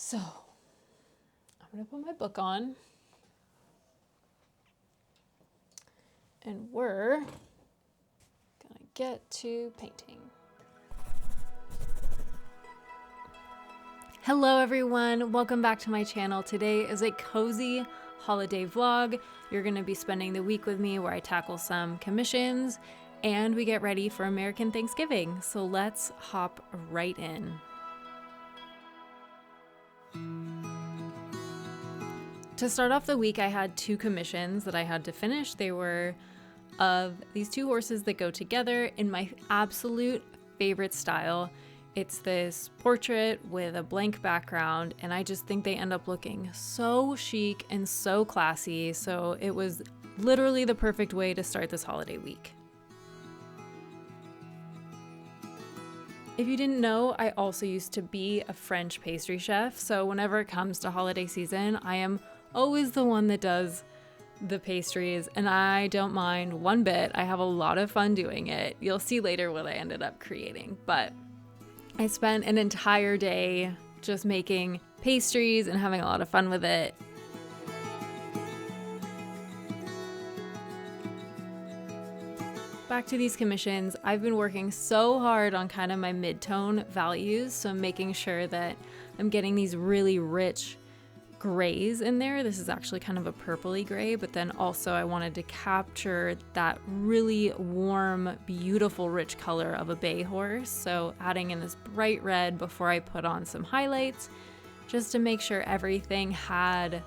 So I'm gonna put my book on and we're gonna get to painting. Hello everyone, welcome back to my channel. Today is a cozy holiday vlog. You're gonna be spending the week with me where I tackle some commissions and we get ready for American Thanksgiving. So let's hop right in. To start off the week, I had two commissions that I had to finish. They were of these two horses that go together in my absolute favorite style. It's this portrait with a blank background, and I just think they end up looking so chic and so classy. So it was literally the perfect way to start this holiday week. If you didn't know, I also used to be a French pastry chef. So whenever it comes to holiday season, I am always the one that does the pastries, and I don't mind one bit. I have a lot of fun doing it. You'll see later what I ended up creating, but I spent an entire day just making pastries and having a lot of fun with it. Back to these commissions, I've been working so hard on kind of my mid-tone values, so I'm making sure that I'm getting these really rich grays in there. This is actually kind of a purpley gray, but then also I wanted to capture that really warm, beautiful, rich color of a bay horse. So adding in this bright red before I put on some highlights, just to make sure everything had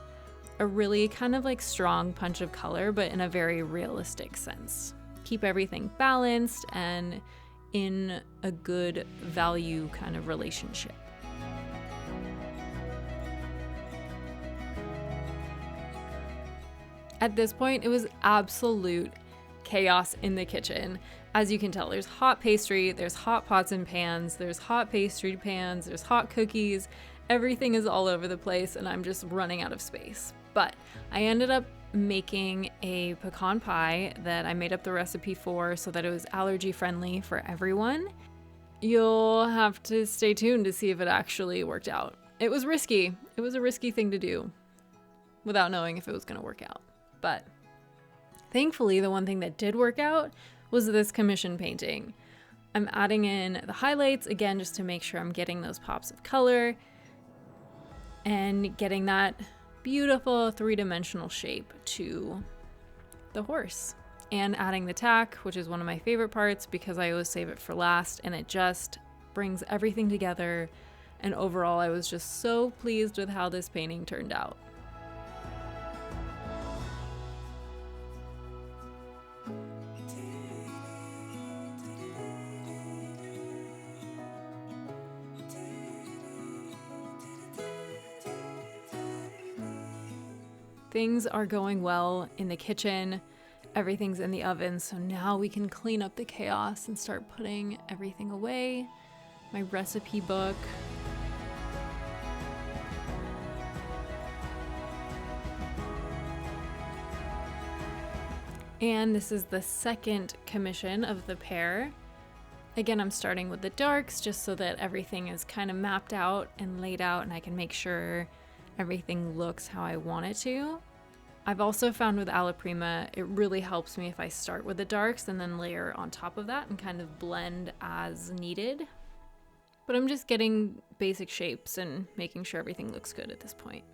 a really kind of like strong punch of color, but in a very realistic sense. Keep everything balanced and in a good value kind of relationship. At this point, it was absolute chaos in the kitchen. As you can tell, there's hot pastry, there's hot pots and pans, there's hot pastry pans, there's hot cookies. Everything is all over the place and I'm just running out of space. But I ended up making a pecan pie that I made up the recipe for so that it was allergy friendly for everyone. You'll have to stay tuned to see if it actually worked out. It was risky. It was a risky thing to do without knowing if it was going to work out. But thankfully, the one thing that did work out was this commission painting. I'm adding in the highlights, again, just to make sure I'm getting those pops of color and getting that beautiful three-dimensional shape to the horse. And adding the tack, which is one of my favorite parts because I always save it for last, and it just brings everything together. And overall, I was just so pleased with how this painting turned out. Things are going well in the kitchen. Everything's in the oven, so now we can clean up the chaos and start putting everything away. My recipe book. And this is the second commission of the pair. Again, I'm starting with the darks just so that everything is kind of mapped out and laid out and I can make sure everything looks how I want it to. I've also found with Alla Prima, it really helps me if I start with the darks and then layer on top of that and kind of blend as needed. But I'm just getting basic shapes and making sure everything looks good at this point.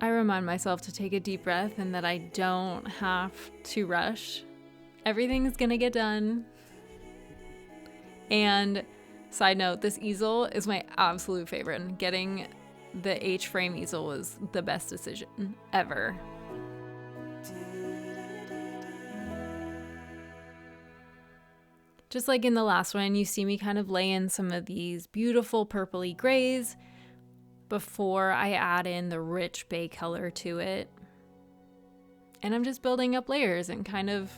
I remind myself to take a deep breath and that I don't have to rush. Everything's gonna get done. And side note, this easel is my absolute favorite. And getting the H-frame easel was the best decision ever. Just like in the last one, you see me kind of lay in some of these beautiful purpley grays before I add in the rich bay color to it. And I'm just building up layers and kind of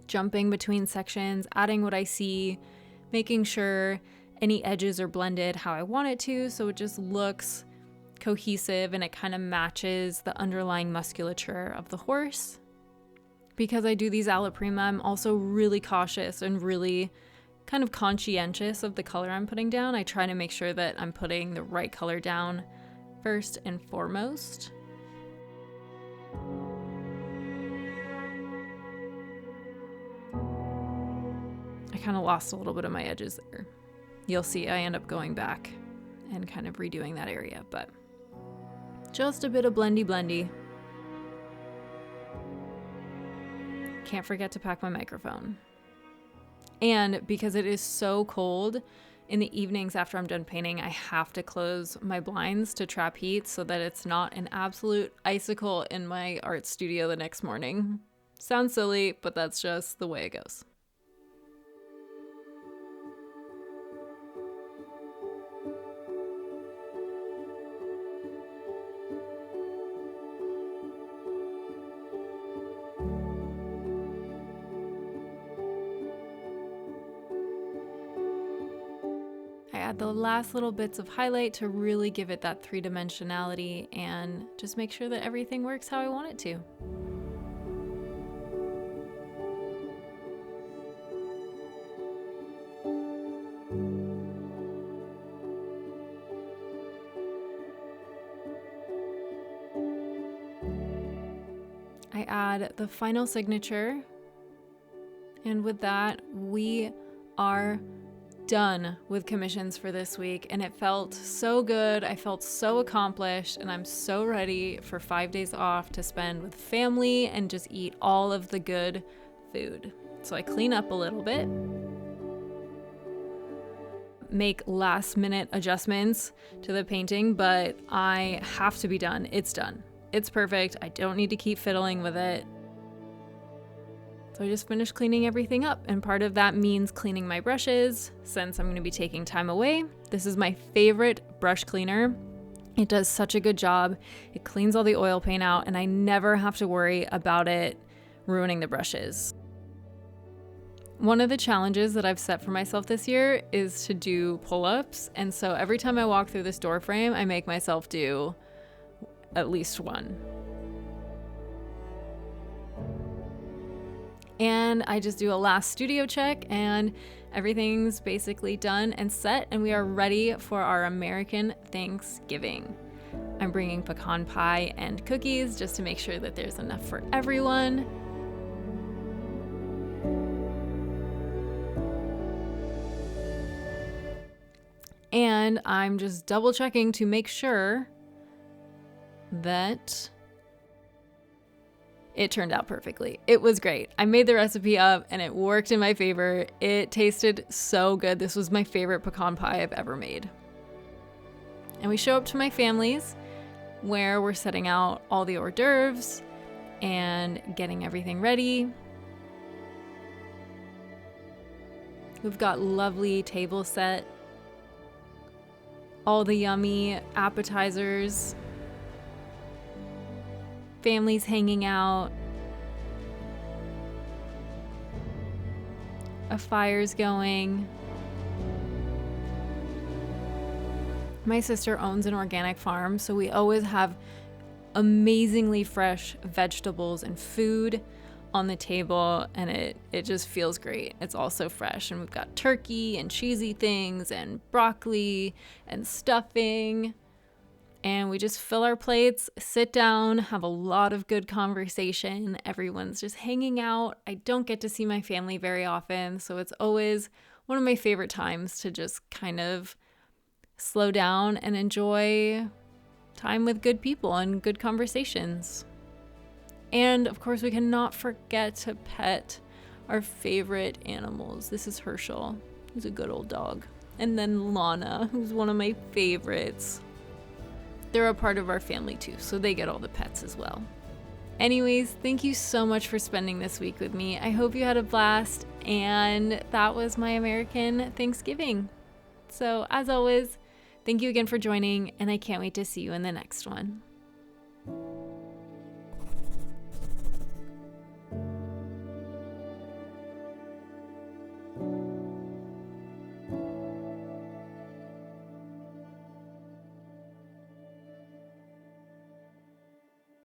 jumping between sections, adding what I see, making sure any edges are blended how I want it to, so it just looks cohesive and it kind of matches the underlying musculature of the horse. Because I do these alla prima, I'm also really cautious and really kind of conscientious of the color I'm putting down. I try to make sure that I'm putting the right color down first and foremost. I kind of lost a little bit of my edges there. You'll see I end up going back and kind of redoing that area, but just a bit of blendy. Can't forget to pack my microphone. And because it is so cold in the evenings after I'm done painting, I have to close my blinds to trap heat so that it's not an absolute icicle in my art studio the next morning. Sounds silly, but that's just the way it goes. I add the last little bits of highlight to really give it that three-dimensionality and just make sure that everything works how I want it to. I add the final signature, and with that, we are done with commissions for this week, and it felt so good. I felt so accomplished, and I'm so ready for 5 days off to spend with family and just eat all of the good food. So I clean up a little bit, make last minute adjustments to the painting, but I have to be done. It's done. It's perfect. I don't need to keep fiddling with it. So I just finished cleaning everything up, and part of that means cleaning my brushes since I'm going to be taking time away. This is my favorite brush cleaner. It does such a good job. It cleans all the oil paint out, and I never have to worry about it ruining the brushes. One of the challenges that I've set for myself this year is to do pull-ups, and so every time I walk through this door frame, I make myself do at least one. And I just do a last studio check, and everything's basically done and set, and we are ready for our American Thanksgiving. I'm bringing pecan pie and cookies just to make sure that there's enough for everyone. And I'm just double checking to make sure that it turned out perfectly. It was great. I made the recipe up and it worked in my favor. It tasted so good. This was my favorite pecan pie I've ever made. And we show up to my family's where we're setting out all the hors d'oeuvres and getting everything ready. We've got lovely table set, all the yummy appetizers, families hanging out, a fire's going. My sister owns an organic farm, so we always have amazingly fresh vegetables and food on the table, and it just feels great. It's all so fresh, and we've got turkey and cheesy things and broccoli and stuffing. And we just fill our plates, sit down, have a lot of good conversation. Everyone's just hanging out. I don't get to see my family very often, so it's always one of my favorite times to just kind of slow down and enjoy time with good people and good conversations. And of course, we cannot forget to pet our favorite animals. This is Herschel, who's a good old dog. And then Lana, who's one of my favorites. They're a part of our family too, so they get all the pets as well. Anyways, thank you so much for spending this week with me. I hope you had a blast, and that was my American Thanksgiving. So as always, thank you again for joining, and I can't wait to see you in the next one.